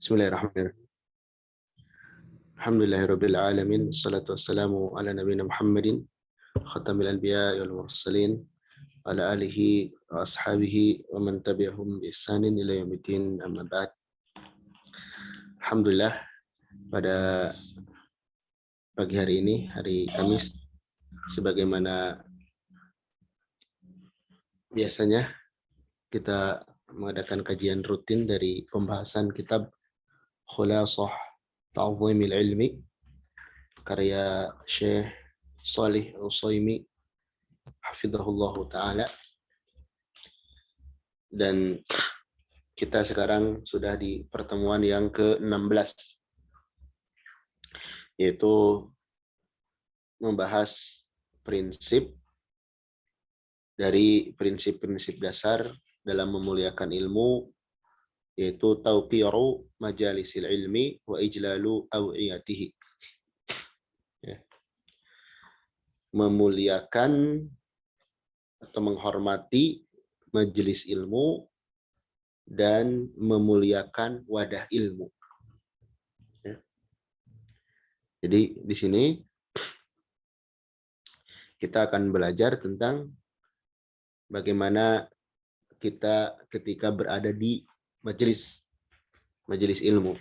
Bismillahirrahmanirrahim. Alhamdulillahirabbil alamin wassalatu wassalamu ala nabiyina Muhammadin khatamil anbiya wal mursalin ala alihi wa ashabihi wa man tabi'ahum bi ihsanin ila yaumiddin amma ba'd. Alhamdulillah, pada pagi hari ini, hari Kamis, sebagaimana biasanya kita mengadakan kajian rutin dari pembahasan kitab Khulasah Ta'zimil Ilmi karya Syekh Shalih Al-Utsaimin hafizahullah taala, dan kita sekarang sudah di pertemuan yang ke-16, yaitu membahas prinsip dari prinsip-prinsip dasar dalam memuliakan ilmu, yaitu tauqiru majalisil ilmi wa ijlalu awiyatihi. Ya. Memuliakan atau menghormati majelis ilmu dan memuliakan wadah ilmu. Ya. Jadi di sini kita akan belajar tentang bagaimana kita ketika berada di majelis ilmu.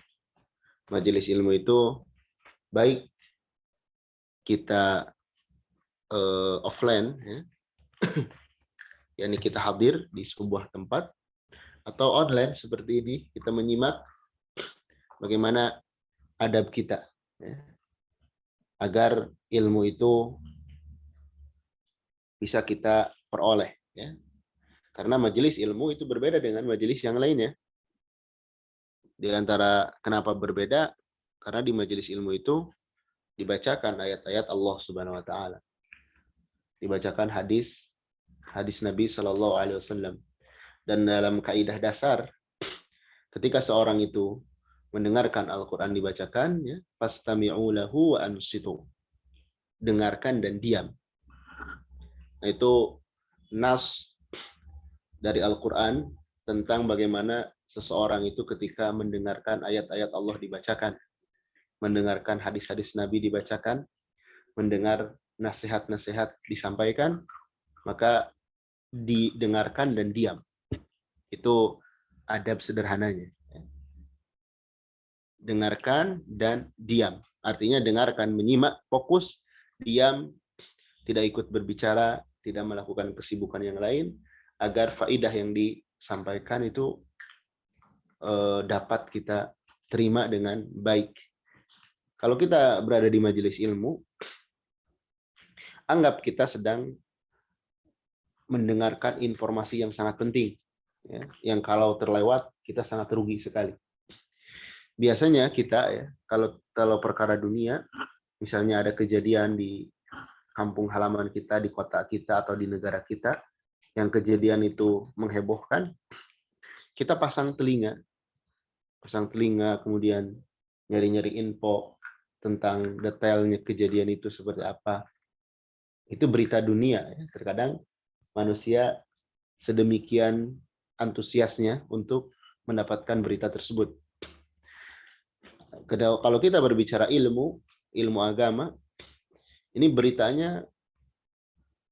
Majelis ilmu itu baik kita offline, ya, yakni kita hadir di sebuah tempat, atau online seperti ini, kita menyimak bagaimana adab kita, ya, agar ilmu itu bisa kita peroleh, ya. Karena majelis ilmu itu berbeda dengan majelis yang lainnya. Di antara kenapa berbeda, karena di majelis ilmu itu dibacakan ayat-ayat Allah Subhanahu wa taala. Dibacakan hadis Nabi Shallallahu alaihi wasallam. Dan dalam kaidah dasar, ketika seorang itu mendengarkan Al-Qur'an dibacakan, ya, fastami'u lahu wa ansitu. Dengarkan dan diam. Nah, itu nas dari Al-Qur'an tentang bagaimana seseorang itu ketika mendengarkan ayat-ayat Allah dibacakan, mendengarkan hadis-hadis Nabi dibacakan, mendengar nasihat-nasihat disampaikan, maka didengarkan dan diam. Itu adab sederhananya. Dengarkan dan diam. Artinya dengarkan, menyimak, fokus, diam, tidak ikut berbicara, tidak melakukan kesibukan yang lain, agar faidah yang disampaikan itu dapat kita terima dengan baik. Kalau kita berada di majelis ilmu, anggap kita sedang mendengarkan informasi yang sangat penting, ya, yang kalau terlewat kita sangat rugi sekali. Biasanya kita, ya, kalau perkara dunia, misalnya ada kejadian di kampung halaman kita, di kota kita, atau di negara kita, yang kejadian itu menghebohkan, kita pasang telinga, kemudian nyari-nyari info tentang detailnya kejadian itu seperti apa. Itu berita dunia, ya. Terkadang manusia sedemikian antusiasnya untuk mendapatkan berita tersebut. Kalau kita berbicara ilmu agama, ini beritanya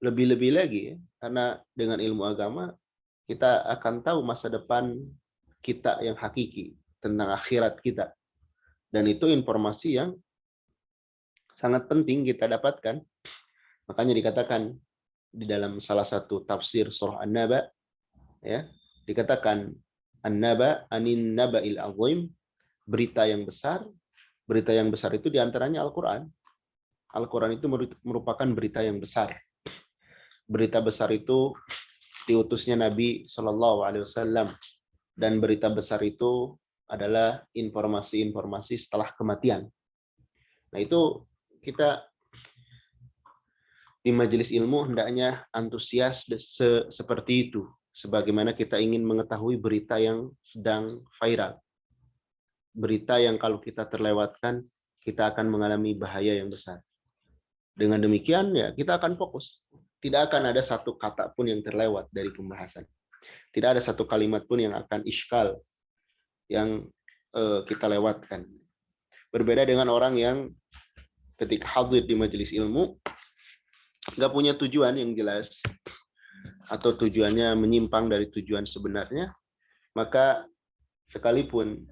lebih-lebih lagi, ya. Karena dengan ilmu agama kita akan tahu masa depan kita yang hakiki, tentang akhirat kita. Dan itu informasi yang sangat penting kita dapatkan. Makanya dikatakan di dalam salah satu tafsir surah An-Naba, ya, dikatakan An-Naba anin naba'il azim, berita yang besar. Berita yang besar itu diantaranya Al-Quran. Al-Quran itu merupakan berita yang besar. Berita besar itu diutusnya Nabi Shallallahu alaihi wasallam, dan berita besar itu adalah informasi-informasi setelah kematian. Nah, itu kita di majelis ilmu hendaknya antusias seperti itu, sebagaimana kita ingin mengetahui berita yang sedang viral. Berita yang kalau kita terlewatkan, kita akan mengalami bahaya yang besar. Dengan demikian, ya, kita akan fokus. Tidak akan ada satu kata pun yang terlewat dari pembahasan. Tidak ada satu kalimat pun yang akan iskal, yang kita lewatkan. Berbeda dengan orang yang ketika hadir di majelis ilmu nggak punya tujuan yang jelas atau tujuannya menyimpang dari tujuan sebenarnya, maka sekalipun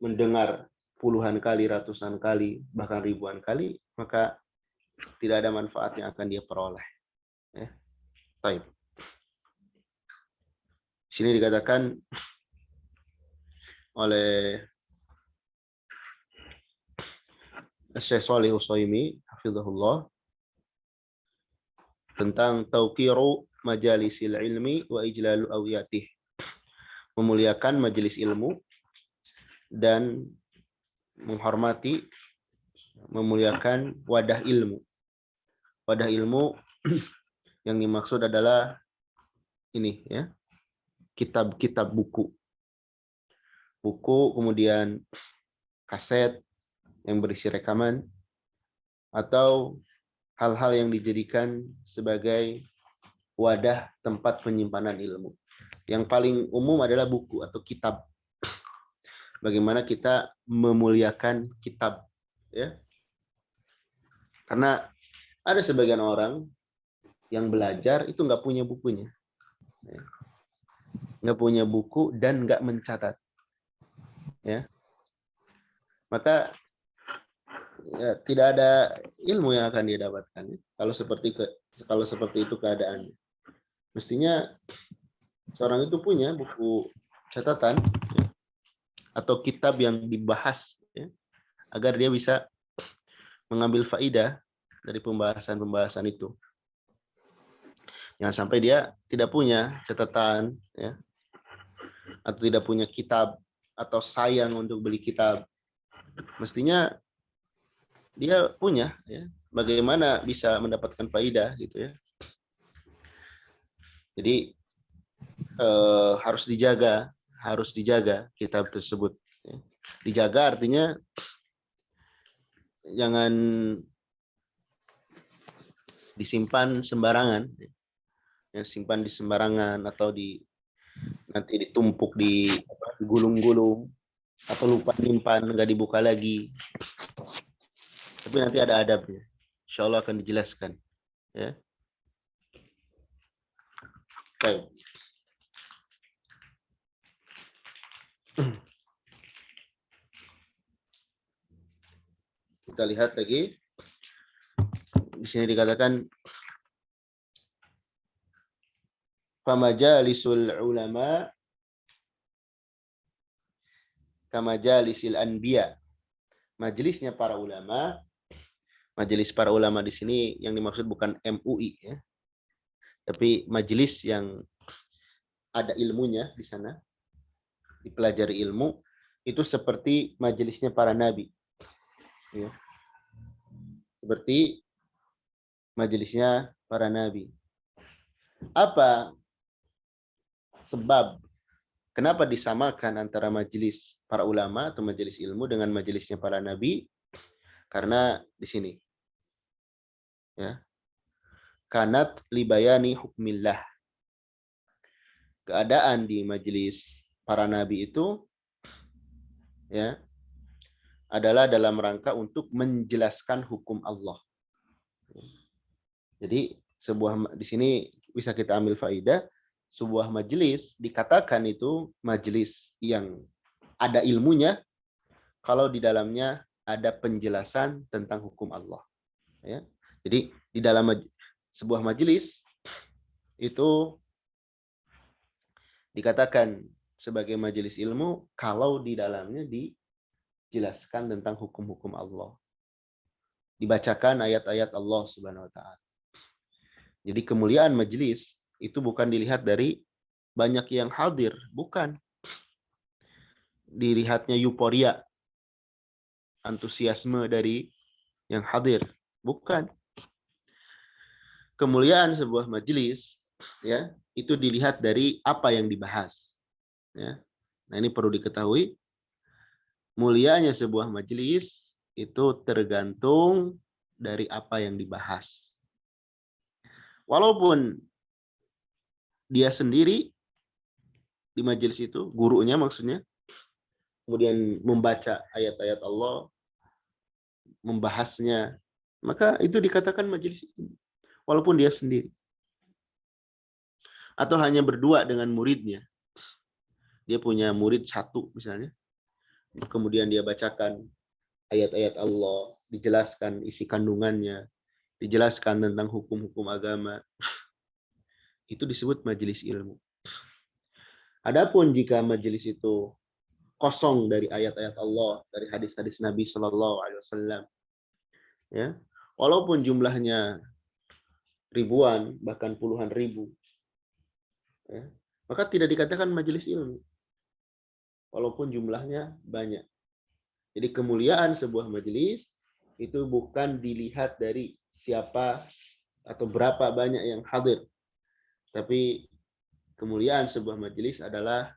mendengar puluhan kali, ratusan kali, bahkan ribuan kali, maka tidak ada manfaat yang akan dia peroleh. Ya. Baik. Sini dikatakan oleh Syekh Shalih Utsaimin hafizahullah tentang tauqiru majalisil ilmi wa ijlalu awiyatih. Memuliakan majelis ilmu dan menghormati, memuliakan wadah ilmu. Wadah ilmu yang dimaksud adalah ini ya, kitab-kitab buku. Buku, kemudian kaset yang berisi rekaman, atau hal-hal yang dijadikan sebagai wadah tempat penyimpanan ilmu. Yang paling umum adalah buku atau kitab. Bagaimana kita memuliakan kitab, ya? Karena ada sebagian orang yang belajar itu nggak punya bukunya, nggak punya buku dan nggak mencatat, ya. Maka ya, tidak ada ilmu yang akan dia dapatkan. Kalau seperti itu keadaannya. Mestinya seorang itu punya buku catatan ya, atau kitab yang dibahas ya, agar dia bisa mengambil faidah dari pembahasan-pembahasan itu. Jangan sampai dia tidak punya catatan ya, atau tidak punya kitab atau sayang untuk beli kitab. Mestinya dia punya ya, bagaimana bisa mendapatkan faidah gitu ya. Jadi harus dijaga kitab tersebut ya. Dijaga artinya jangan disimpan sembarangan ya, simpan di sembarangan atau nanti ditumpuk di gulung-gulung atau lupa nyimpan nggak dibuka lagi. Tapi nanti ada adabnya. Insya Allah akan dijelaskan. Ya. Baik. Kita lihat lagi. Di sini dikatakan famajalisul ulama kamajalisil anbiya. Majelisnya para ulama. Majelis para ulama di sini yang dimaksud bukan MUI ya. Tapi majelis yang ada ilmunya di sana, dipelajari ilmu, itu seperti majelisnya para nabi. Ya. Seperti majelisnya para nabi. Apa sebab kenapa disamakan antara majelis para ulama atau majelis ilmu dengan majelisnya para nabi? Karena di sini ya. Kanat libayani hukmillah. Keadaan di majelis para nabi itu ya adalah dalam rangka untuk menjelaskan hukum Allah. Jadi di sini bisa kita ambil faidah, sebuah majelis dikatakan itu majelis yang ada ilmunya kalau di dalamnya ada penjelasan tentang hukum Allah. Ya. Jadi di dalam sebuah majelis itu dikatakan sebagai majelis ilmu kalau di dalamnya dijelaskan tentang hukum-hukum Allah. Dibacakan ayat-ayat Allah Subhanahu wa taala. Jadi kemuliaan majelis itu bukan dilihat dari banyak yang hadir, bukan. Dilihatnya euforia, antusiasme dari yang hadir, bukan. Kemuliaan sebuah majelis ya, itu dilihat dari apa yang dibahas. Ya. Nah, ini perlu diketahui. Mulianya sebuah majelis itu tergantung dari apa yang dibahas. Walaupun dia sendiri di majelis itu, gurunya maksudnya, kemudian membaca ayat-ayat Allah, membahasnya, maka itu dikatakan majelis ilmu, walaupun dia sendiri. Atau hanya berdua dengan muridnya. Dia punya murid satu misalnya, kemudian dia bacakan ayat-ayat Allah, dijelaskan isi kandungannya, dijelaskan tentang hukum-hukum agama. Itu disebut majelis ilmu. Adapun jika majelis itu kosong dari ayat-ayat Allah, dari hadis-hadis Nabi Shallallahu Alaihi Wasallam, ya, walaupun jumlahnya ribuan bahkan puluhan ribu, ya, maka tidak dikatakan majelis ilmu, walaupun jumlahnya banyak. Jadi kemuliaan sebuah majelis itu bukan dilihat dari siapa atau berapa banyak yang hadir, tapi kemuliaan sebuah majelis adalah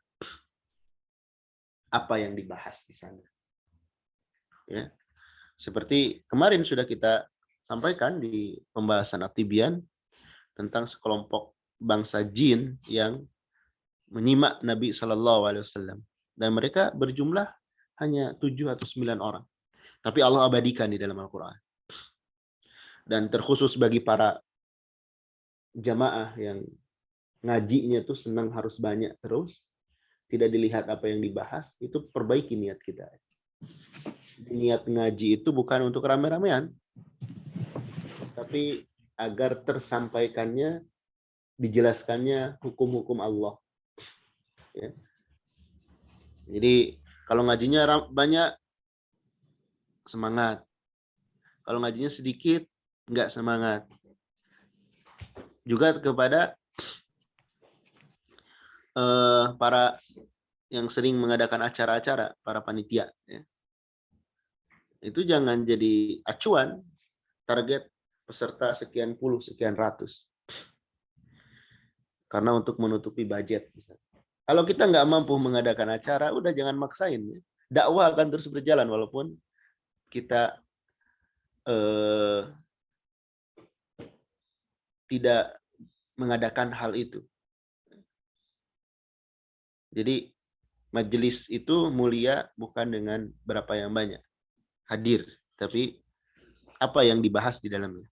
apa yang dibahas di sana. Ya. Seperti kemarin sudah kita sampaikan di pembahasan At-Tibyan tentang sekelompok bangsa jin yang menyimak Nabi Shallallahu Alaihi Wasallam, dan mereka berjumlah hanya 7 atau 9 orang, tapi Allah abadikan di dalam Al-Quran. Dan terkhusus bagi para jamaah yang ngajinya tuh senang harus banyak terus, tidak dilihat apa yang dibahas, itu perbaiki niat kita. Niat ngaji itu bukan untuk rame-ramean, tapi agar tersampaikannya, dijelaskannya hukum-hukum Allah. Ya. Jadi kalau ngajinya banyak, semangat. Kalau ngajinya sedikit, nggak semangat. Juga kepada para yang sering mengadakan acara-acara, para panitia, ya. Itu jangan jadi acuan target peserta sekian puluh, sekian ratus. Karena untuk menutupi budget. Kalau kita nggak mampu mengadakan acara, udah jangan maksain. Ya. Dakwah akan terus berjalan walaupun kita tidak mengadakan hal itu. Jadi majelis itu mulia bukan dengan berapa yang banyak hadir, tapi apa yang dibahas di dalamnya.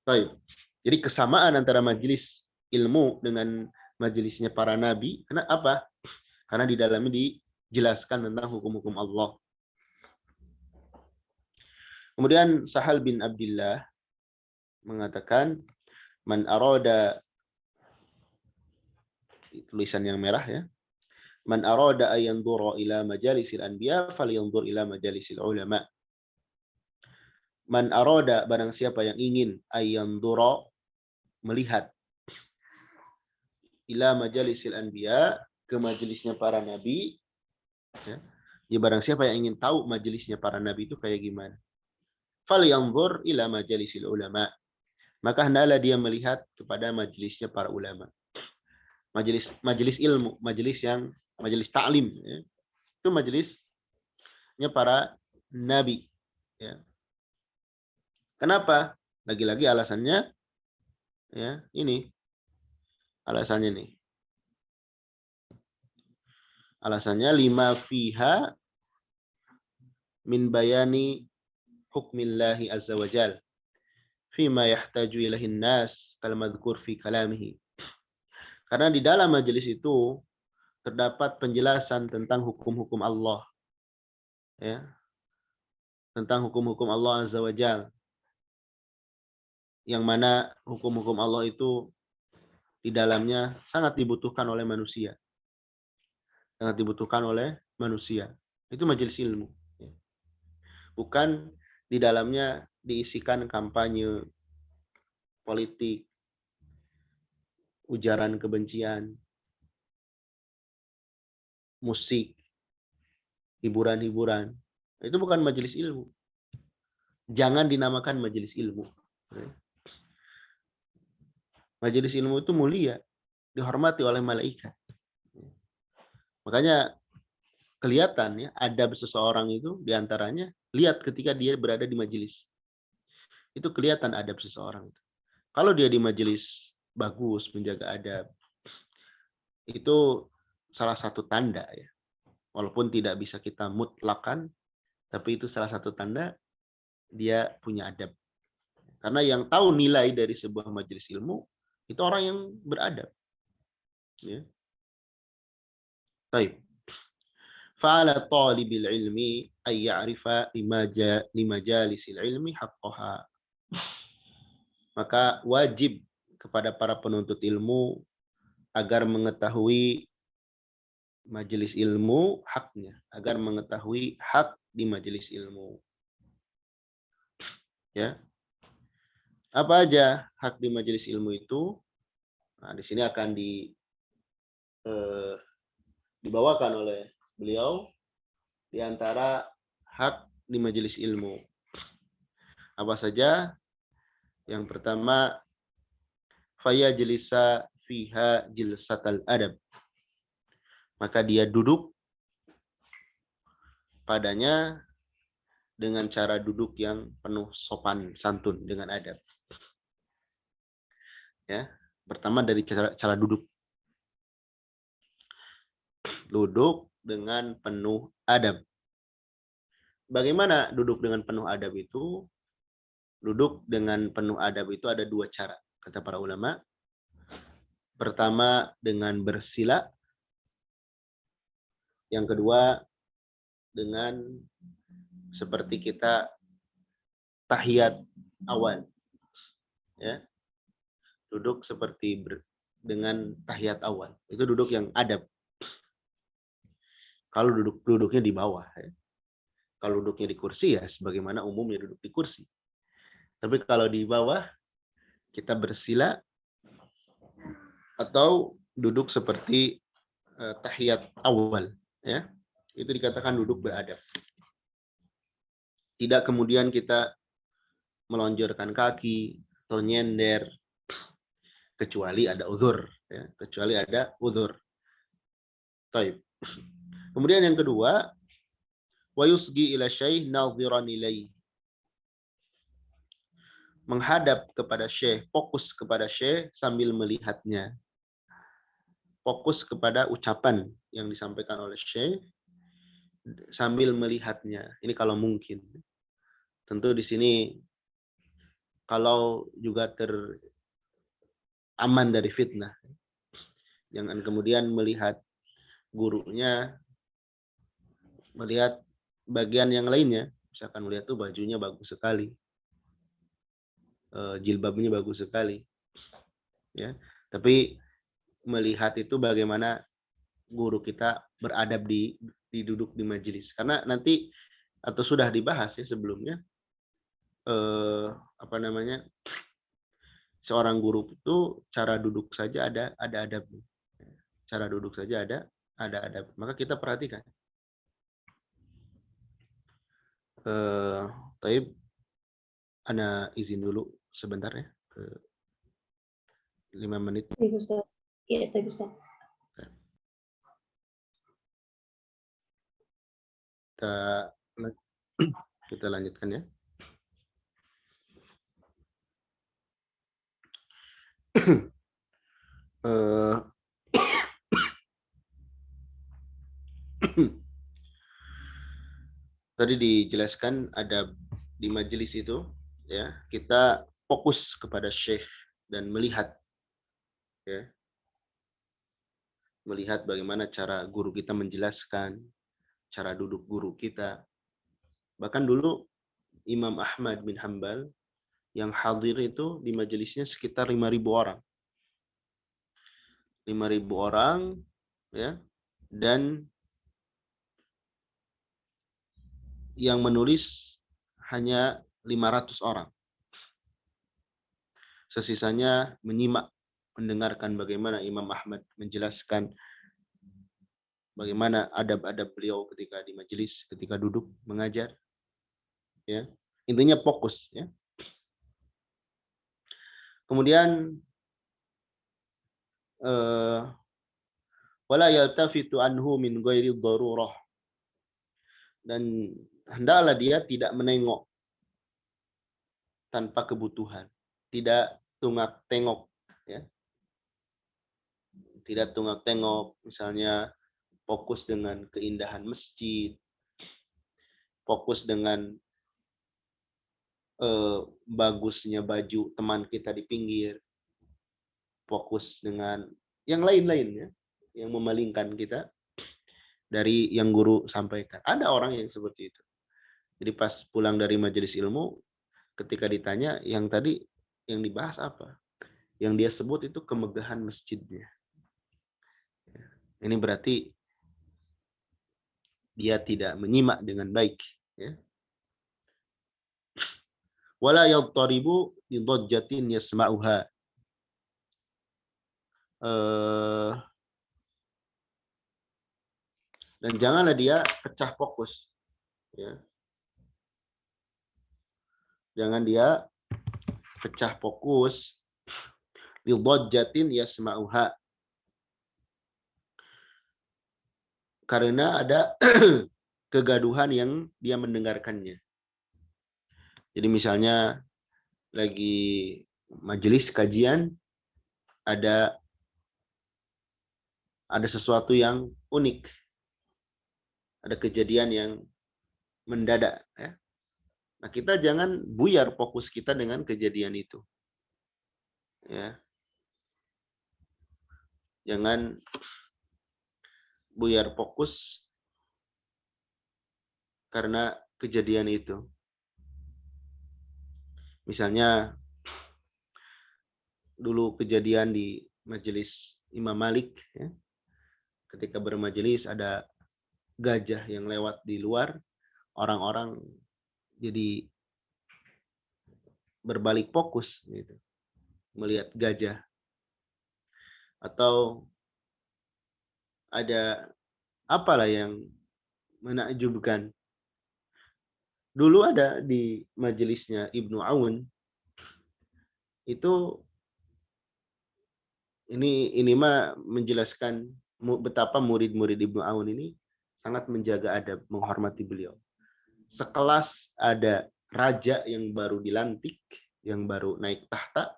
Baik. Jadi kesamaan antara majelis ilmu dengan majelisnya para nabi, kenapa? Karena di dalamnya dijelaskan tentang hukum-hukum Allah. Kemudian Sahal bin Abdullah mengatakan, man arada, tulisan yang merah ya, man arada ayanzura ila majalisil anbiya falyanzur ila majalisil ulama. Man arada, barang siapa yang ingin, ayanzura, melihat, ila majalisil anbiya, ke majelisnya para nabi, ya. Ya, barang siapa yang ingin tahu majelisnya para nabi itu kayak gimana, falyanzur ila majalisil ulama, maka hendaklah dia melihat kepada majelisnya para ulama. Majelis ilmu, majelis taklim, ya. Itu majelisnya para nabi, ya. Kenapa? Lagi-lagi alasannya, ya, ini alasannya nih. Alasannya lima fiha min bayani hukmillahi azza wa jal fima yahtaju ilahin nas kal madhkur fi kalamihi. Karena di dalam majelis itu terdapat penjelasan tentang hukum-hukum Allah, ya, tentang hukum-hukum Allah azza wa jal, yang mana hukum-hukum Allah itu di dalamnya sangat dibutuhkan oleh manusia, sangat dibutuhkan oleh manusia. Itu majelis ilmu, bukan di dalamnya diisikan kampanye politik, ujaran kebencian, musik, hiburan-hiburan. Itu bukan majelis ilmu. Jangan dinamakan majelis ilmu. Majelis ilmu itu mulia, dihormati oleh malaikat. Makanya kelihatan ya, adab seseorang itu diantaranya, lihat ketika dia berada di majelis. Itu kelihatan adab seseorang. Kalau dia di majelis bagus, menjaga adab, itu salah satu tanda ya. Walaupun tidak bisa kita mutlakan, tapi itu salah satu tanda dia punya adab. Karena yang tahu nilai dari sebuah majelis ilmu itu orang yang beradab. Ya. Baik. Fa'ala talibil ilmi ay ya'rifa limajalisil ilmi haqqaha. Maka wajib kepada para penuntut ilmu agar mengetahui majelis ilmu haknya, agar mengetahui hak di majelis ilmu. Ya. Apa aja hak di majelis ilmu itu? Nah, di sini akan dibawakan oleh beliau di antara hak di majelis ilmu. Apa saja? Yang pertama, fayajlisa fiha jilsatal adab. Maka dia duduk padanya dengan cara duduk yang penuh sopan santun dengan adab. Ya, pertama dari cara duduk. Duduk dengan penuh adab. Bagaimana duduk dengan penuh adab itu? Duduk dengan penuh adab itu ada dua cara, kata para ulama. Pertama dengan bersila. Yang kedua dengan seperti kita tahiyat awal. Ya. Duduk seperti dengan tahiyat awal. Itu duduk yang adab. Kalau duduknya di bawah. Ya. Kalau duduknya di kursi ya sebagaimana umumnya duduk di kursi. Tapi kalau di bawah kita bersila atau duduk seperti tahiyat awal. Ya. Itu dikatakan duduk beradab. Tidak kemudian kita melonjorkan kaki atau nyender kecuali ada uzur, ya, kecuali ada uzur. Taib. Kemudian yang kedua, wa yusgi ila syekh nadhiran ilaihi. Menghadap kepada syekh, fokus kepada syekh sambil melihatnya. Fokus kepada ucapan yang disampaikan oleh syekh sambil melihatnya. Ini kalau mungkin. Tentu di sini kalau juga aman dari fitnah. Jangan kemudian melihat gurunya, melihat bagian yang lainnya. Misalkan melihat tuh bajunya bagus sekali, jilbabnya bagus sekali, ya. Tapi melihat itu bagaimana guru kita beradab duduk di majelis. Karena nanti atau sudah dibahas ya sebelumnya, seorang guru itu cara duduk saja ada adabnya. Cara duduk saja ada adab. Maka kita perhatikan. Taib, ana izin dulu sebentar ya, 5 menit. Iya, Ustaz. Iya, Ustaz. Kita lanjutkan ya. Tadi dijelaskan ada di majelis itu, ya, kita fokus kepada syekh dan melihat, ya, melihat bagaimana cara guru kita menjelaskan, cara duduk guru kita. Bahkan dulu Imam Ahmad bin Hambal yang hadir itu di majelisnya sekitar 5.000 orang. 5.000 orang, ya, dan yang menulis hanya 500 orang. Sesisanya menyimak, mendengarkan bagaimana Imam Ahmad menjelaskan bagaimana adab-adab beliau ketika di majelis, ketika duduk mengajar. Ya. Intinya fokus, ya. Kemudian wala yaltafitu anhu min ghairi darurah. Dan hendaklah dia tidak menengok tanpa kebutuhan, tidak tungak tengok, ya. Tidak tungak tengok, misalnya fokus dengan keindahan masjid, fokus dengan bagusnya baju teman kita di pinggir, fokus dengan yang lain-lainnya yang memalingkan kita dari yang guru sampaikan. Ada orang yang seperti itu. Jadi pas pulang dari majelis ilmu, ketika ditanya yang tadi yang dibahas apa, yang dia sebut itu kemegahan masjidnya. Ini berarti dia tidak menyimak dengan baik. Ya. Wala yadtaribu bi dhajjatin yasma'uha. Dan janganlah dia pecah fokus. Ya. Jangan dia pecah fokus bi dhajjatin yasma'uha. Karena ada kegaduhan yang dia mendengarkannya. Jadi misalnya lagi majelis kajian, ada sesuatu yang unik, ada kejadian yang mendadak. Ya. Nah, kita jangan buyar fokus kita dengan kejadian itu. Ya. Jangan buyar fokus karena kejadian itu. Misalnya dulu kejadian di majelis Imam Malik, ya. Ketika bermajelis ada gajah yang lewat di luar, orang-orang jadi berbalik fokus gitu, melihat gajah. Atau ada apalah yang menakjubkan. Dulu ada di majelisnya Ibnu Aun, itu ini mah menjelaskan betapa murid-murid Ibnu Aun ini sangat menjaga adab, menghormati beliau. Sekelas ada raja yang baru dilantik, yang baru naik tahta,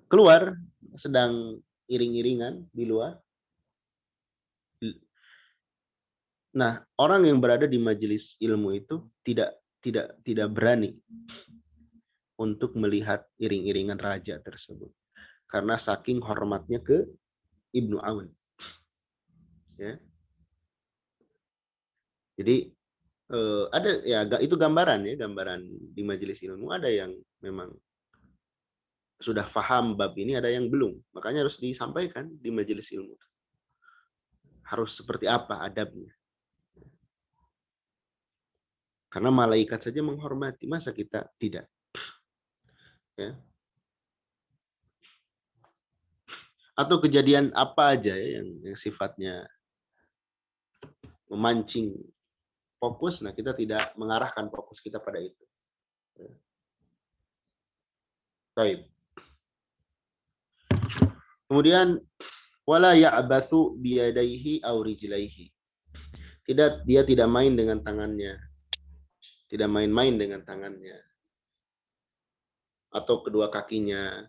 keluar sedang iring-iringan di luar. Nah, orang yang berada di majelis ilmu itu tidak berani untuk melihat iring-iringan raja tersebut karena saking hormatnya ke Ibnu Aun. Ya. Jadi ada ya itu gambaran di majelis ilmu, ada yang memang sudah paham bab ini, ada yang belum. Makanya harus disampaikan di majelis ilmu. Harus seperti apa adabnya. Karena malaikat saja menghormati, masa kita tidak? Ya. Atau kejadian apa aja ya, yang sifatnya memancing fokus, nah kita tidak mengarahkan fokus kita pada itu. Baik. Kemudian wala ya'bathu biyadaihi aw rijlaihi. Dia tidak main dengan tangannya. Tidak main-main dengan tangannya atau kedua kakinya.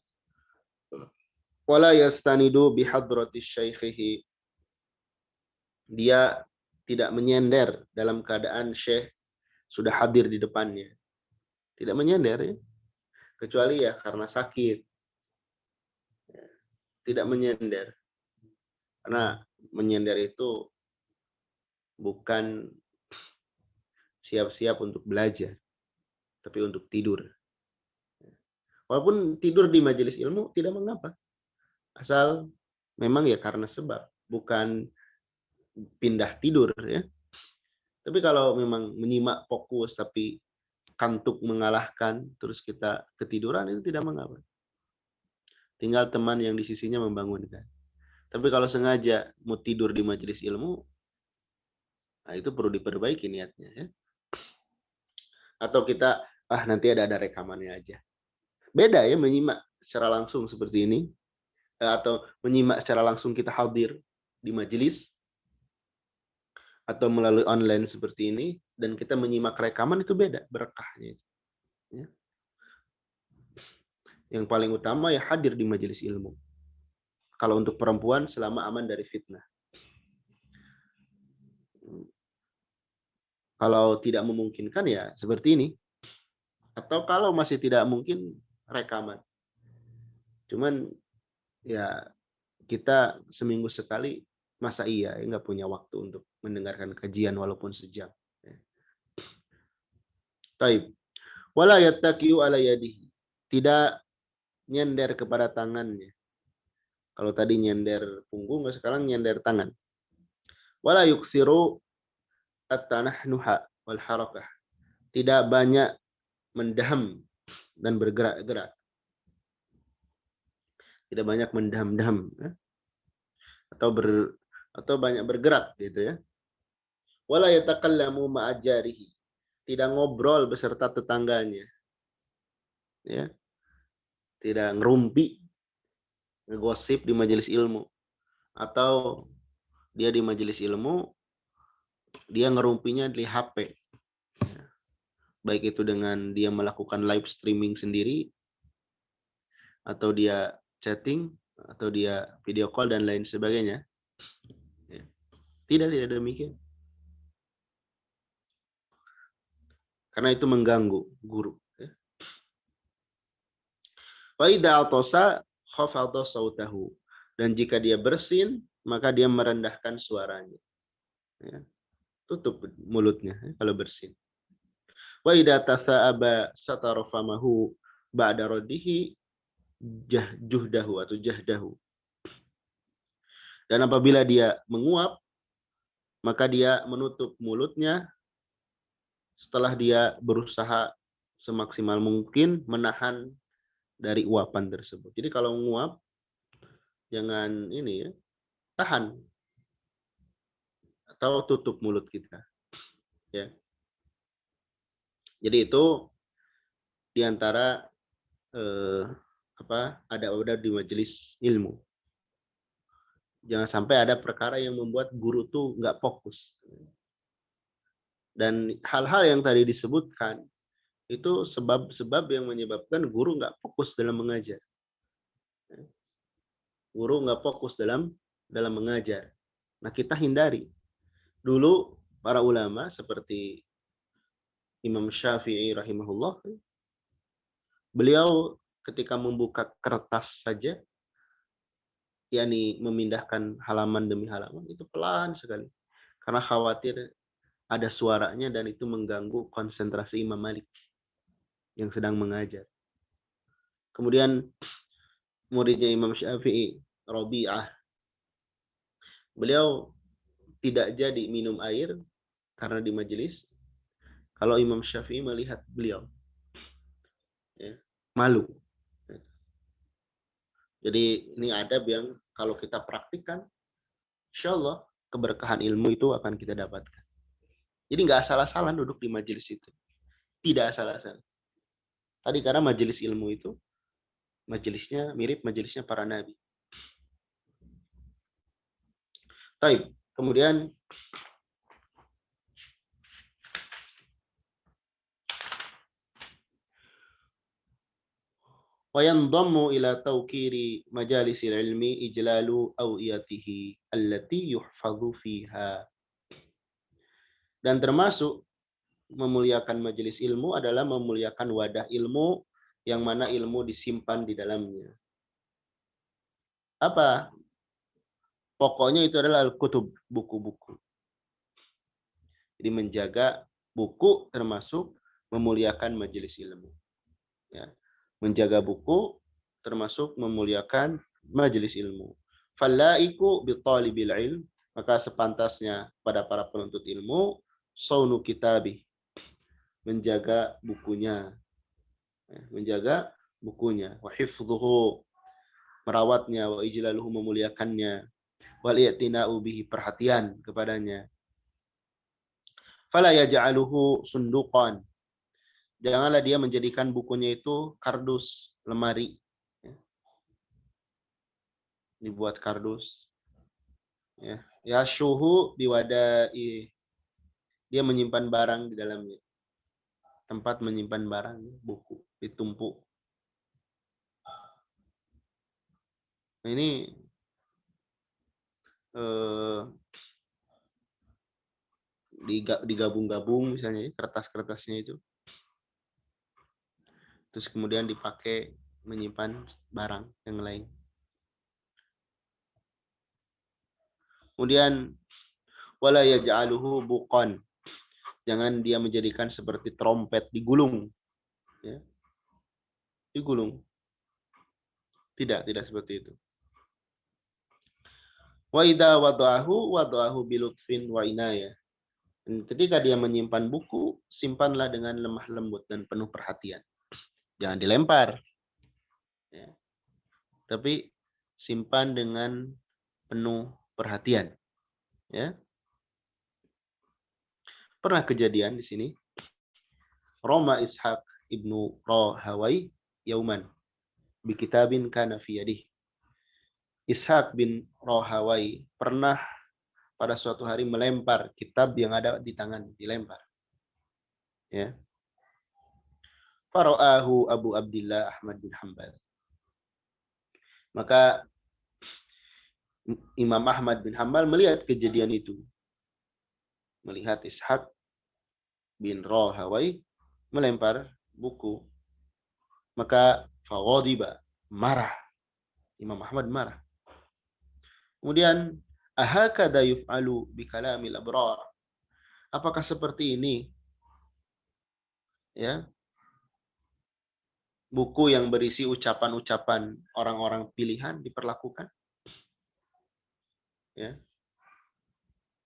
Wala yastanidu bihadratis syaikhihi. Dia tidak menyender dalam keadaan syekh sudah hadir di depannya. Tidak menyender ya. Kecuali ya karena sakit. Tidak menyender. Karena menyender itu bukan siap-siap untuk belajar, tapi untuk tidur. Walaupun tidur di majelis ilmu tidak mengapa. Asal memang ya karena sebab, bukan pindah tidur ya. Tapi kalau memang menyimak fokus tapi kantuk mengalahkan terus kita ketiduran, itu tidak mengapa. Tinggal teman yang di sisinya membangunkan. Tapi kalau sengaja mau tidur di majelis ilmu, nah itu perlu diperbaiki niatnya ya. Atau kita nanti ada rekamannya aja. Beda ya menyimak secara langsung seperti ini, atau menyimak secara langsung kita hadir di majelis, atau melalui online seperti ini, dan kita menyimak rekaman, itu beda berkahnya. Ya. Yang paling utama ya hadir di majelis ilmu. Kalau untuk perempuan selama aman dari fitnah. Kalau tidak memungkinkan ya seperti ini. Atau kalau masih tidak mungkin rekaman. Cuman ya kita seminggu sekali masa iya nggak punya waktu untuk mendengarkan kajian walaupun sejam. Taib. Wala yattaqiu ala yadihi. Tidak nyender kepada tangannya. Kalau tadi nyender punggung, sekarang nyender tangan. Wala yuksiru at-tanahnuha wal harakah. Tidak banyak mendaham dan bergerak-gerak. Tidak banyak mendaham-daham ya. Atau banyak bergerak gitu ya. Wala yatakallamu ma'ajarihi. Tidak ngobrol beserta tetangganya. Ya. Tidak ngerumpi, ngegosip di majelis ilmu. Atau dia di majelis ilmu, dia ngerumpinya di HP. Baik itu dengan dia melakukan live streaming sendiri, atau dia chatting, atau dia video call dan lain sebagainya. Tidak demikian. Karena itu mengganggu guru. Wa idza atasa khafadha sautahu. Dan jika dia bersin, maka dia merendahkan suaranya. Ya. Tutup mulutnya kalau bersin. Wa idza tatha'aba satara famahu ba'da raddihi juhdahu atau jahdahu. Dan apabila dia menguap, maka dia menutup mulutnya setelah dia berusaha semaksimal mungkin menahan dari uapan tersebut. Jadi kalau menguap, jangan ini ya, tahan atau tutup mulut kita. Ya. Jadi itu diantara ada di majelis ilmu. Jangan sampai ada perkara yang membuat guru tuh nggak fokus. Dan hal-hal yang tadi disebutkan itu sebab-sebab yang menyebabkan guru nggak fokus dalam mengajar. Guru nggak fokus dalam mengajar. Nah, kita hindari. Dulu para ulama seperti Imam Syafi'i rahimahullah, beliau ketika membuka kertas saja, yakni memindahkan halaman demi halaman, itu pelan sekali. Karena khawatir ada suaranya dan itu mengganggu konsentrasi Imam Malik yang sedang mengajar. Kemudian muridnya Imam Syafi'i, Rabi'ah, beliau tidak jadi minum air karena di majelis kalau Imam Syafi'i melihat beliau. Ya, malu. Jadi ini adab yang kalau kita praktikkan, insya Allah keberkahan ilmu itu akan kita dapatkan. Jadi nggak asal-asalan duduk di majelis itu. Tidak asal-asalan. Tadi karena majelis ilmu itu, majelisnya mirip majelisnya para nabi. Baik, kemudian وينضم إلى توقير مجالس العلم إجلال أوئيته التي يحفظ فيها. Dan termasuk memuliakan majelis ilmu adalah memuliakan wadah ilmu yang mana ilmu disimpan di dalamnya. Apa? Pokoknya itu adalah al-kutub, buku-buku. Jadi menjaga buku termasuk memuliakan majelis ilmu. Ya. Menjaga buku termasuk memuliakan majelis ilmu. Fallaiku bitalibil ilm, maka sepantasnya pada para penuntut ilmu saunu kitabih, menjaga bukunya. Menjaga bukunya, wa hifdhuhu, merawatnya, wa ijlaluhu, memuliakannya, wal i'tina'u bihi, perhatian kepadanya. Fala yaj'aluhu sunduqan, janganlah dia menjadikan bukunya itu kardus, lemari. Dibuat kardus. Ya, yashuhu biwadai, dia menyimpan barang di dalamnya. Tempat menyimpan barang, buku ditumpuk. Nah, ini eh, digabung-gabung misalnya kertas-kertasnya itu, terus kemudian dipakai menyimpan barang yang lain. Kemudian wala yaj'aluhu buqan, jangan dia menjadikan seperti trompet digulung, ya. Digulung, tidak seperti itu. Wa idza wada'ahu bilutfin wa inayah. Ketika dia menyimpan buku, simpanlah dengan lemah lembut dan penuh perhatian. Jangan dilempar, ya. Tapi simpan dengan penuh perhatian. Ya. Pernah kejadian di sini. Roma Ishaq ibnu Rahawai yauman bi kitabin kana fi yadihi. Ishaq bin Rahawai pernah pada suatu hari melempar kitab yang ada di tangan, dilempar. Ya. Fara'ahu Abu Abdillah Ahmad bin Hanbal. Maka Imam Ahmad bin Hanbal melihat kejadian itu. Melihat Ishaq bin Rahawai melempar buku. Maka faghadiba, marah. Imam Ahmad marah. Kemudian ahakada yuf'alu bi kalamil abrar. Apakah seperti ini? Ya. Buku yang berisi ucapan-ucapan orang-orang pilihan diperlakukan? Ya.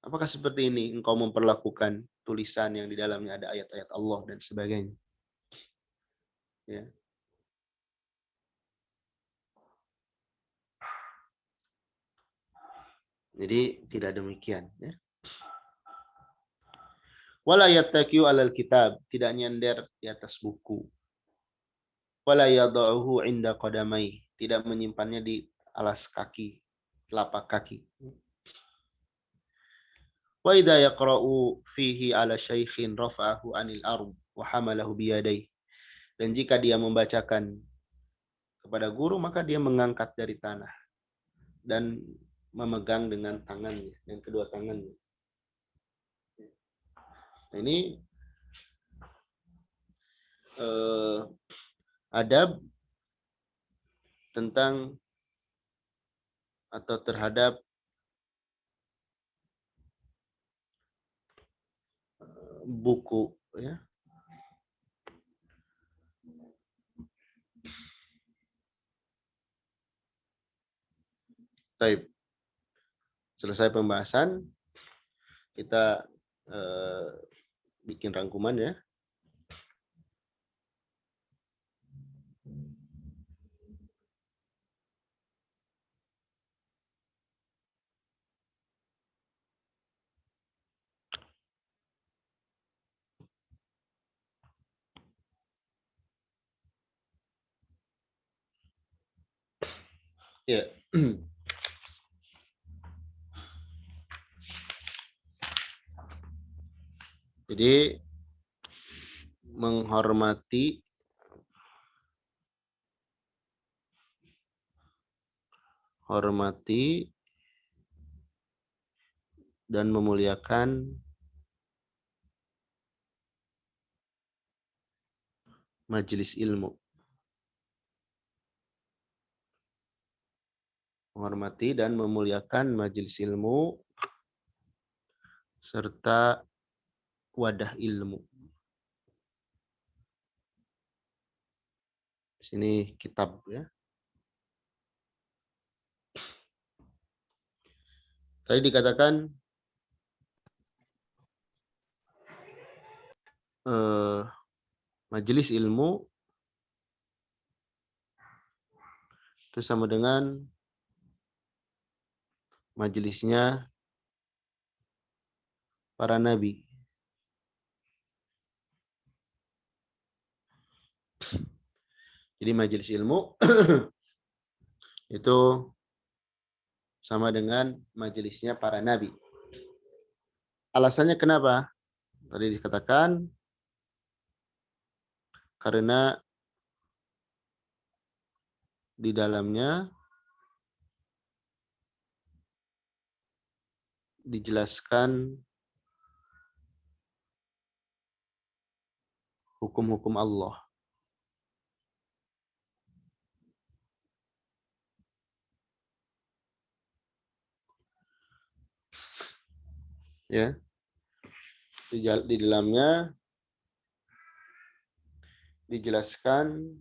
Apakah seperti ini engkau memperlakukan tulisan yang di dalamnya ada ayat-ayat Allah dan sebagainya? Ya. Jadi tidak demikian. Ya. Wala yattakiu alal kitab, tidak nyender di atas buku. Wala yada'uhu inda qadamai, tidak menyimpannya di alas kaki, telapak kaki. Wa idza yaqra'u fihi ala syaikhin rafa'ahu anil ard wa hamalahu biyadayhi. Dan jika dia membacakan kepada guru, maka dia mengangkat dari tanah dan memegang dengan tangannya, dan kedua tangannya. Ini adab tentang atau terhadap buku, ya. Baik. Selesai pembahasan, kita bikin rangkuman, ya. Ya. Jadi menghormati dan memuliakan majelis ilmu. Menghormati dan memuliakan majelis ilmu serta wadah ilmu. Di sini kitab, ya. Tadi dikatakan majelis ilmu itu sama dengan majelisnya para nabi. Jadi majelis ilmu itu sama dengan majelisnya para nabi. Alasannya kenapa? Tadi dikatakan karena di dalamnya dijelaskan hukum-hukum Allah. Ya, di dalamnya dijelaskan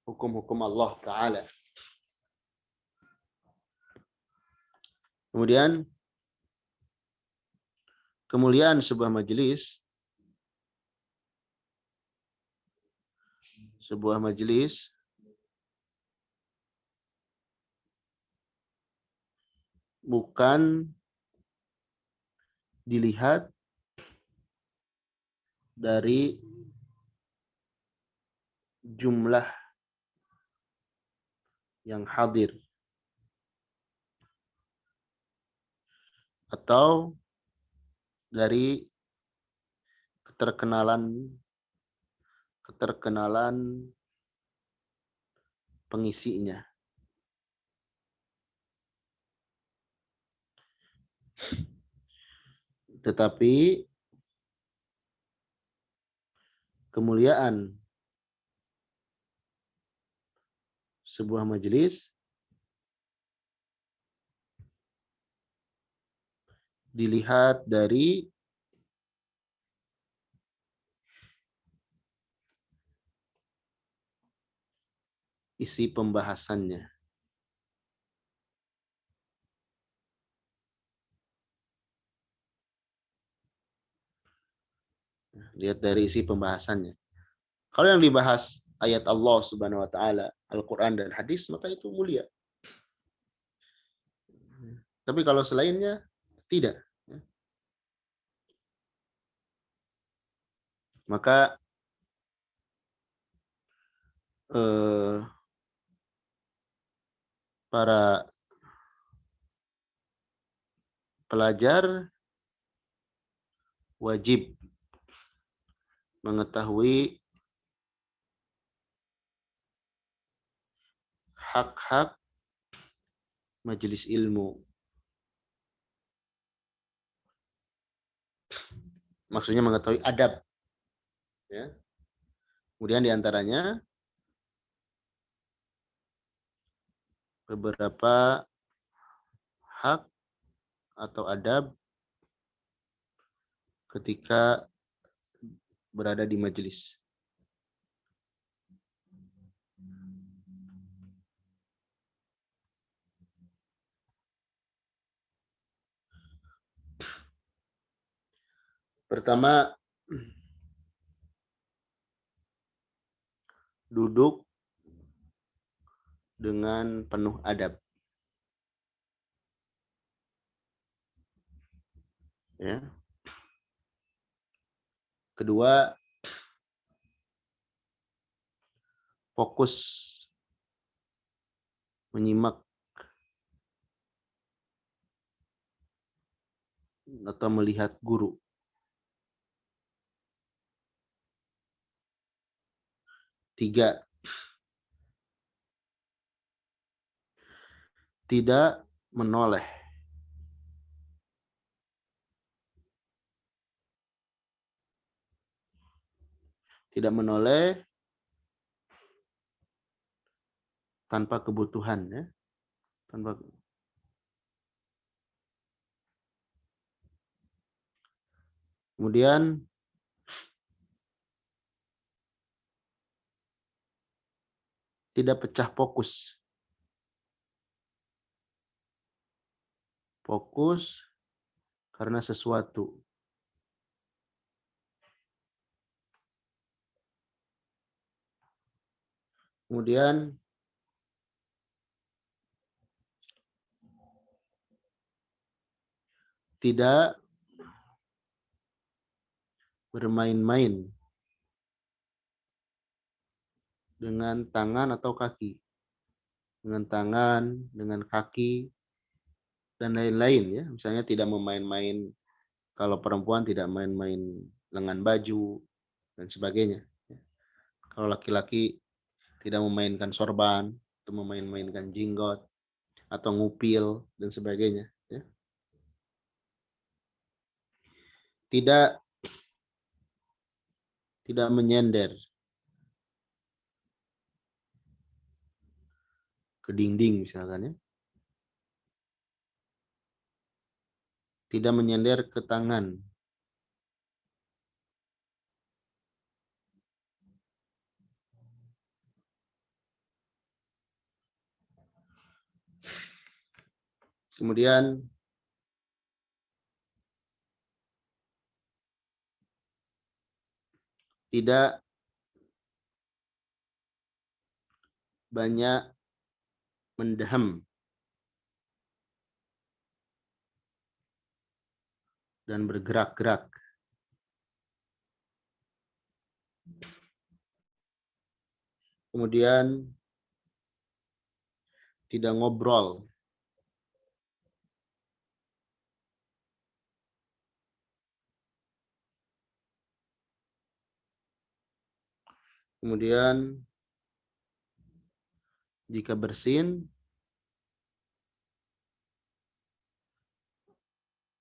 hukum-hukum Allah Ta'ala. Kemudian kemuliaan sebuah majelis bukan dilihat dari jumlah yang hadir atau dari keterkenalan pengisinya. Tetapi kemuliaan sebuah majelis dilihat dari isi pembahasannya. Lihat dari isi pembahasannya. Kalau yang dibahas ayat Allah Subhanahu wa taala, Al-Qur'an dan hadis, maka itu mulia. Tapi kalau selainnya tidak. Maka para pelajar wajib mengetahui hak-hak majelis ilmu. Maksudnya mengetahui adab. Ya. Kemudian diantaranya beberapa hak atau adab ketika berada di majelis. Pertama, duduk dengan penuh adab. Ya. Kedua, fokus menyimak atau melihat guru. Tiga, tidak menoleh. Tidak menoleh tanpa kebutuhan, ya. Kemudian tidak pecah fokus. Fokus karena sesuatu. Kemudian tidak bermain-main dengan tangan atau kaki. Dengan tangan, dengan kaki, dan lain-lain, ya. Misalnya tidak memain-main, kalau perempuan tidak main-main lengan baju dan sebagainya. Kalau laki-laki tidak memainkan sorban, atau memain-mainkan jenggot, atau ngupil dan sebagainya. Ya. tidak menyender ke dinding misalkan ya. Tidak menyender ke tangan. Kemudian tidak banyak mendaham dan bergerak-gerak. Kemudian tidak ngobrol. Kemudian jika bersin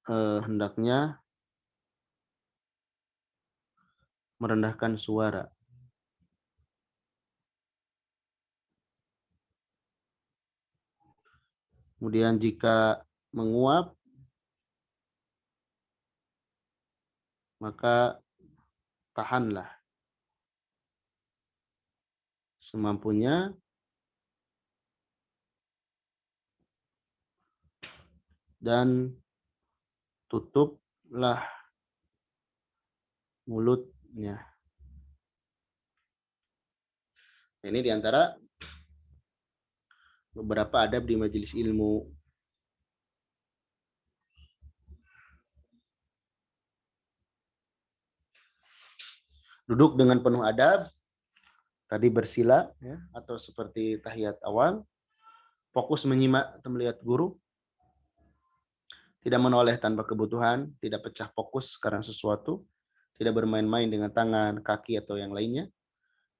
hendaknya merendahkan suara. Kemudian jika menguap, maka tahanlah semampunya dan tutuplah mulutnya. Ini diantara beberapa adab di majelis ilmu. Duduk dengan penuh adab, tadi bersila ya, atau seperti tahiyat awal, fokus menyimak atau melihat guru, tidak menoleh tanpa kebutuhan, tidak pecah fokus karena sesuatu, tidak bermain-main dengan tangan, kaki atau yang lainnya,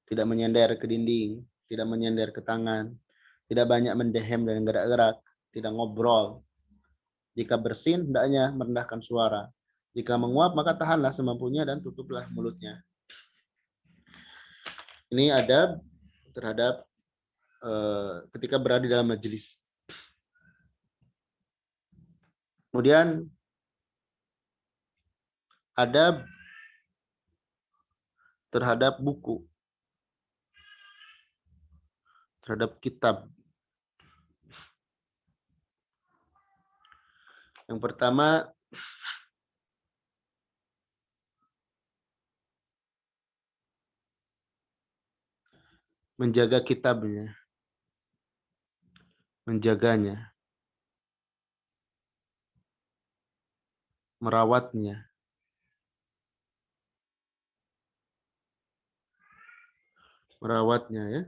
tidak menyender ke dinding, tidak menyender ke tangan, tidak banyak mendehem dan gerak-gerak, tidak ngobrol. Jika bersin, hendaknya merendahkan suara. Jika menguap, maka tahanlah semampunya dan tutuplah mulutnya. Ini adab terhadap ketika berada dalam majelis. Kemudian adab terhadap buku, terhadap kitab. Yang pertama, menjaga kitabnya, menjaganya, merawatnya. Merawatnya ya.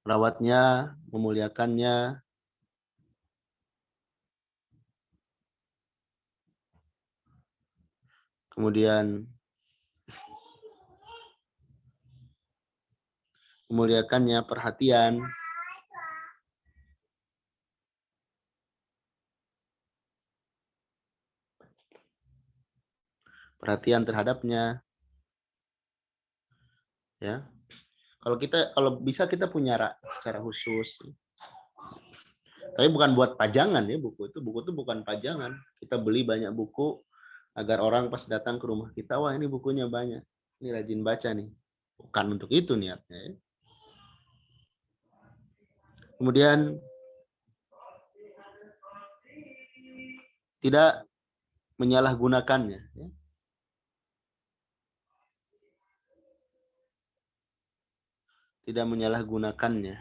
Merawatnya, memuliakannya. Kemudian memuliakannya, perhatian. Perhatian terhadapnya. Ya. Kalau bisa kita punya secara khusus. Tapi bukan buat pajangan ya buku itu. Buku itu bukan pajangan. Kita beli banyak buku agar orang pas datang ke rumah kita, wah ini bukunya banyak. Ini rajin baca nih. Bukan untuk itu niatnya ya. Kemudian tidak menyalahgunakannya. Ya. Tidak menyalahgunakannya.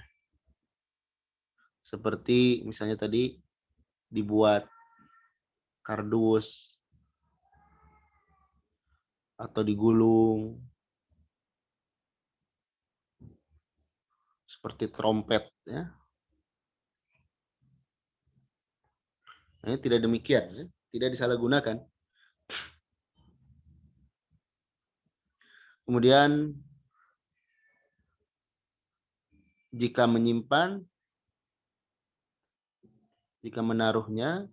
Seperti misalnya tadi dibuat kardus atau digulung seperti trompet ya. Nah, tidak demikian ya. Tidak disalahgunakan. Kemudian jika menyimpan, jika menaruhnya,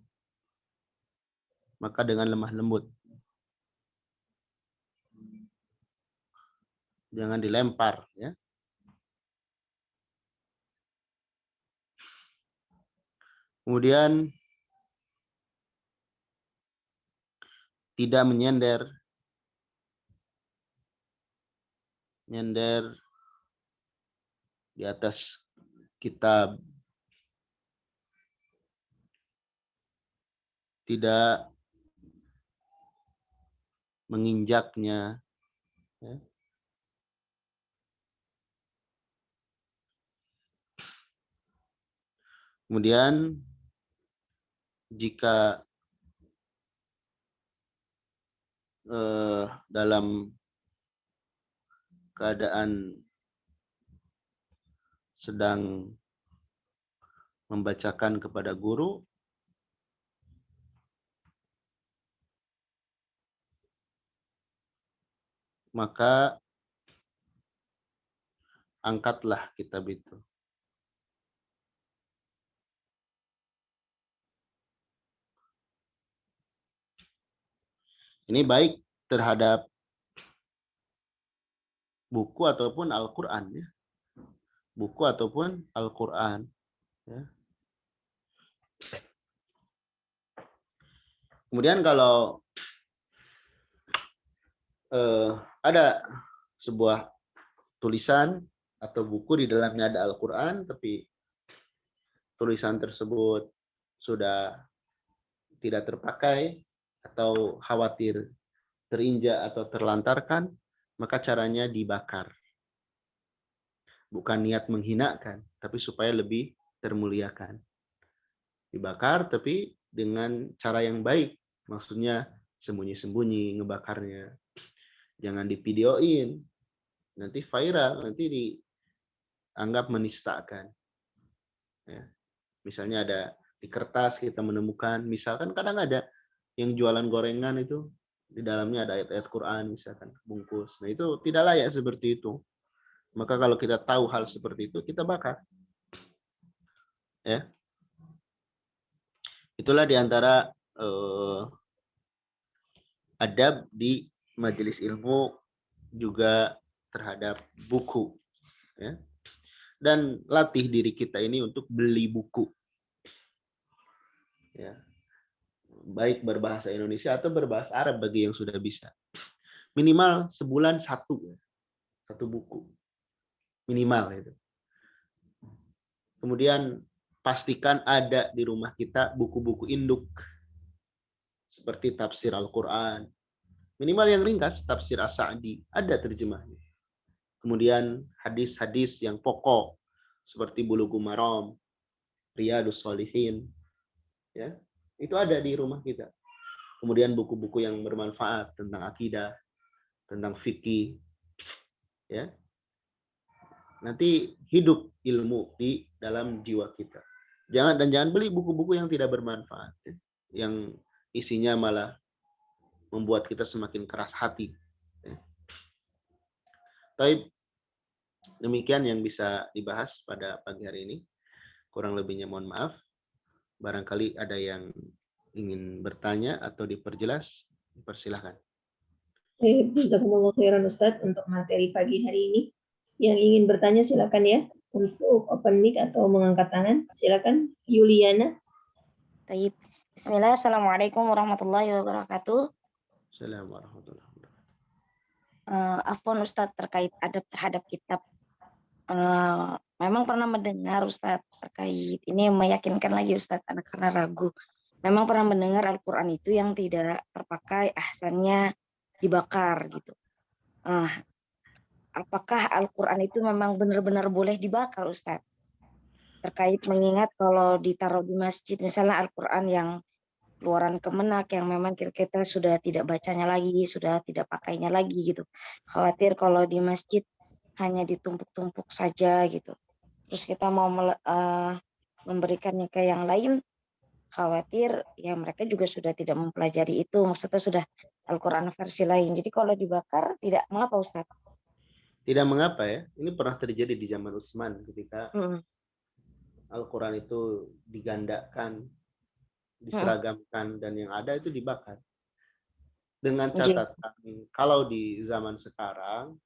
maka dengan lemah lembut. Jangan dilempar, ya. Kemudian tidak nyender di atas kitab, tidak menginjaknya, ya. Kemudian jika dalam keadaan sedang membacakan kepada guru, maka angkatlah kitab itu. Ini baik terhadap buku ataupun Al-Quran, ya. Buku ataupun Al-Quran, ya. Kemudian kalau ada sebuah tulisan atau buku di dalamnya ada Al-Quran, tapi tulisan tersebut sudah tidak terpakai atau khawatir terinjak atau terlantarkan, maka caranya dibakar. Bukan niat menghinakan, tapi supaya lebih termuliakan. Dibakar, tapi dengan cara yang baik. Maksudnya sembunyi-sembunyi ngebakarnya. Jangan divideoin. Nanti viral, nanti dianggap menistakan. Ya. Misalnya ada di kertas kita menemukan, misalkan kadang ada yang jualan gorengan itu, di dalamnya ada ayat-ayat Quran, misalkan bungkus. Nah itu tidak layak seperti itu. Maka kalau kita tahu hal seperti itu, kita bakar. Ya. Itulah diantara adab di majelis ilmu, juga terhadap buku, ya. Dan latih diri kita ini untuk beli buku, ya. Baik berbahasa Indonesia atau berbahasa Arab bagi yang sudah bisa. Minimal sebulan satu buku, minimal itu. Kemudian pastikan ada di rumah kita buku-buku induk seperti tafsir Al-Quran, minimal yang ringkas, tafsir As-Sa'di, ada terjemahnya. Kemudian hadis-hadis yang pokok seperti Bulughul Maram, Riyadhus Shalihin, ya, itu ada di rumah kita. Kemudian buku-buku yang bermanfaat tentang akidah, tentang fikih, ya. Nanti hidup ilmu di dalam jiwa kita. Jangan beli buku-buku yang tidak bermanfaat, ya, yang isinya malah membuat kita semakin keras hati. Ya. Tapi demikian yang bisa dibahas pada pagi hari ini. Kurang lebihnya mohon maaf. Barangkali ada yang ingin bertanya atau diperjelas, dipersilahkan. Jazakumullah khairan Ustadz untuk materi pagi hari ini. Yang ingin bertanya silakan ya. Untuk open mic atau mengangkat tangan, silakan Yuliana. Taib. Bismillah, Assalamualaikum warahmatullahi wabarakatuh. Assalamualaikum warahmatullahi wabarakatuh. Afwan Ustadz terkait adab terhadap kitab. Memang pernah mendengar Ustadz terkait ini, meyakinkan lagi Ustadz karena ragu. Memang pernah mendengar Al-Quran itu yang tidak terpakai ahsannya dibakar gitu. Apakah Al-Quran itu memang benar-benar boleh dibakar Ustadz? Terkait mengingat kalau ditaruh di masjid misalnya Al-Quran yang keluaran kemenak yang memang kita sudah tidak bacanya lagi, sudah tidak pakainya lagi gitu. Khawatir kalau di masjid hanya ditumpuk-tumpuk saja gitu. Terus kita mau memberikannya ke yang lain, khawatir ya mereka juga sudah tidak mempelajari itu, maksudnya sudah Al-Quran versi lain. Jadi kalau dibakar tidak mengapa Ustadz? Tidak mengapa ya. Ini pernah terjadi di zaman Utsman ketika Al-Quran itu digandakan diseragamkan, dan yang ada itu dibakar. Dengan Nggih. catatan, kalau di zaman sekarang,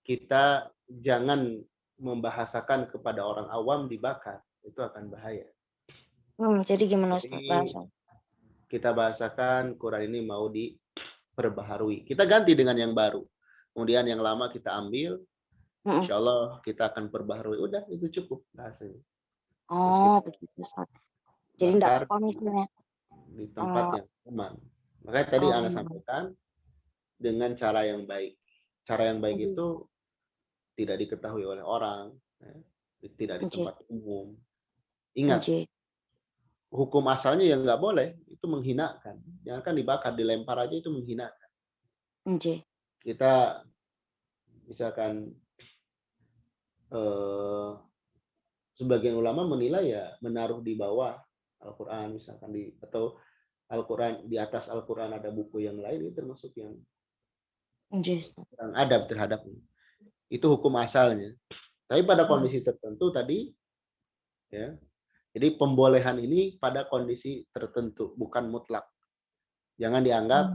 kita jangan membahasakan kepada orang awam dibakar. Itu akan bahaya. Jadi gimana Ustaz Jadi bahasa? kita bahasakan Quran ini mau diperbaharui. Kita ganti dengan yang baru. Kemudian yang lama kita ambil, Mhm. insya Allah kita akan perbaharui. Udah, itu cukup bahasanya. Terus Oh, kita begitu Ustaz. Jadi enggak bakar apa misalnya. di tempat yang aman. Makanya tadi Ana sampaikan dengan cara yang baik. Cara yang baik Nggih. itu tidak diketahui oleh orang, ya, tidak di Nggih. tempat umum. Ingat, Nggih. hukum asalnya yang nggak boleh itu menghinakan. Yang akan dibakar, dilempar aja itu menghinakan. Nggih. Kita misalkan sebagian ulama menilai ya menaruh di bawah Al-Quran misalkan atau Al-Quran di atas Al-Quran ada buku yang lain, itu termasuk yang Nggih, Ustaz. kurang adab terhadapnya. Itu hukum asalnya. Tapi pada kondisi tertentu tadi, ya, jadi pembolehan ini pada kondisi tertentu, bukan mutlak. Jangan dianggap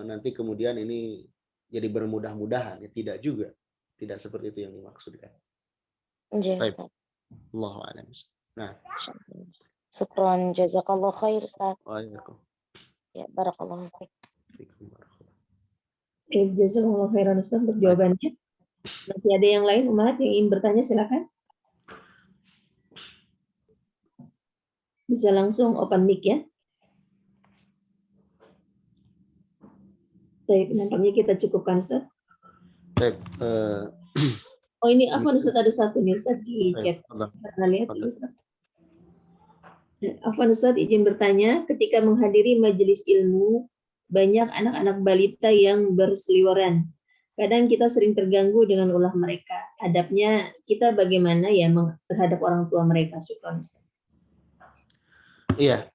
nanti kemudian ini jadi bermudah-mudahan, ya tidak juga. Tidak seperti itu yang dimaksudkan. Nggih, Baik, Ustaz. Allahu a'lam. Nah, Syukran, jazakallah khair Ustaz. waalaikumsalam. Ya, barakallahu fiik. Jazakallah khairan Ustaz untuk jawabannya. Masih ada yang lain Umat yang ingin bertanya, silakan. Bisa langsung open mic ya. Baik, nampaknya kita cukupkan Ustaz. Baik, Oh ini apa Ustaz, ada satu nih Ustaz di chat. Allah. Pernah lihat Ustaz? Afwan Ustaz izin bertanya, ketika menghadiri majelis ilmu, banyak anak-anak balita yang berseliweran. Kadang kita sering terganggu dengan ulah mereka. Adabnya kita bagaimana ya terhadap orang tua mereka? Syukran Ustaz. Iya.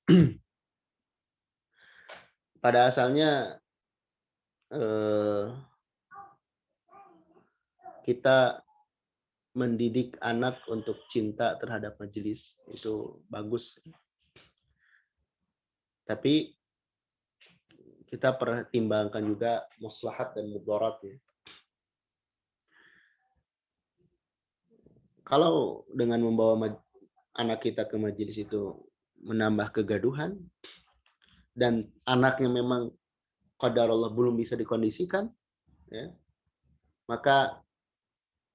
Pada asalnya kita mendidik anak untuk cinta terhadap majelis itu bagus. Tapi kita pertimbangkan juga maslahat dan mudarat ya. Kalau dengan membawa anak kita ke majelis itu menambah kegaduhan dan anaknya memang qadarullah belum bisa dikondisikan, ya, maka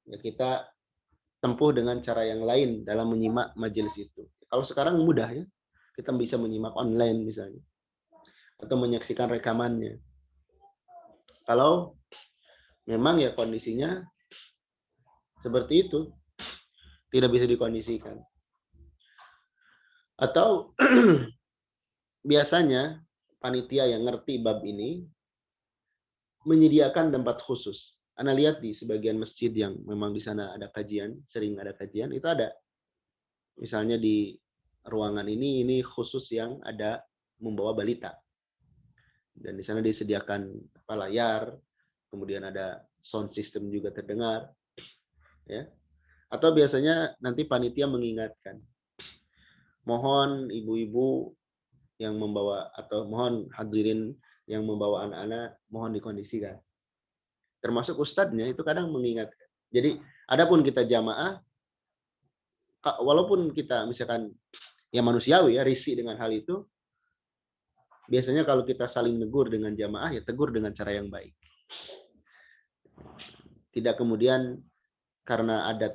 ya kita tempuh dengan cara yang lain dalam menyimak majelis itu. Kalau sekarang mudah ya, kita bisa menyimak online misalnya, atau menyaksikan rekamannya. Kalau memang ya kondisinya seperti itu, tidak bisa dikondisikan. Atau biasanya panitia yang ngerti bab ini menyediakan tempat khusus. Anda lihat di sebagian masjid yang memang di sana ada kajian, sering ada kajian, itu ada. Misalnya di ruangan ini khusus yang ada membawa balita. Dan di sana disediakan layar, kemudian ada sound system juga terdengar, ya. Atau biasanya nanti panitia mengingatkan, mohon ibu-ibu yang membawa atau mohon hadirin yang membawa anak-anak mohon dikondisikan. Termasuk ustadznya itu kadang mengingatkan. Jadi adapun kita jamaah, walaupun kita misalkan ya manusiawi ya risih dengan hal itu, biasanya kalau kita saling negur dengan jamaah ya tegur dengan cara yang baik. Tidak kemudian karena ada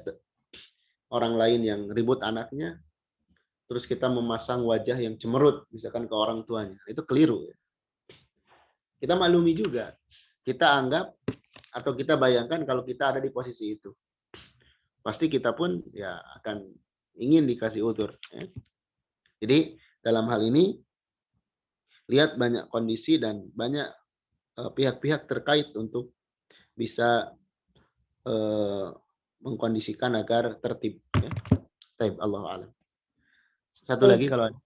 orang lain yang ribut anaknya, terus kita memasang wajah yang cemerut misalkan ke orang tuanya. Itu keliru. Kita maklumi juga. Kita anggap atau kita bayangkan kalau kita ada di posisi itu. Pasti kita pun ya akan ingin dikasih utur. Ya. Jadi dalam hal ini lihat banyak kondisi dan banyak pihak-pihak terkait untuk bisa mengkondisikan agar tertib. Ya. Taib, Allahu a'lam. Satu lagi kalau ada.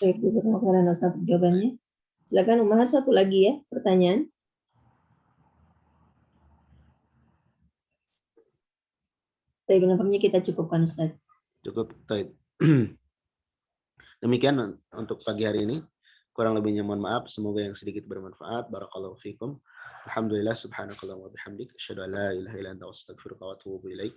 Baik, jazakallahu khairan Ustaz jawabannya. Silakan Umahat satu lagi ya pertanyaan. Baik, nampaknya kita cukupkan Ustaz. Cukup, taib. Demikian untuk pagi hari ini. Kurang lebihnya mohon maaf. Semoga yang sedikit bermanfaat. Barakallahu fikum. Alhamdulillah subhanakallah wa bihamdik. Asyhadu an la ilaha illa anta astaghfiruka wa atubu ilaik.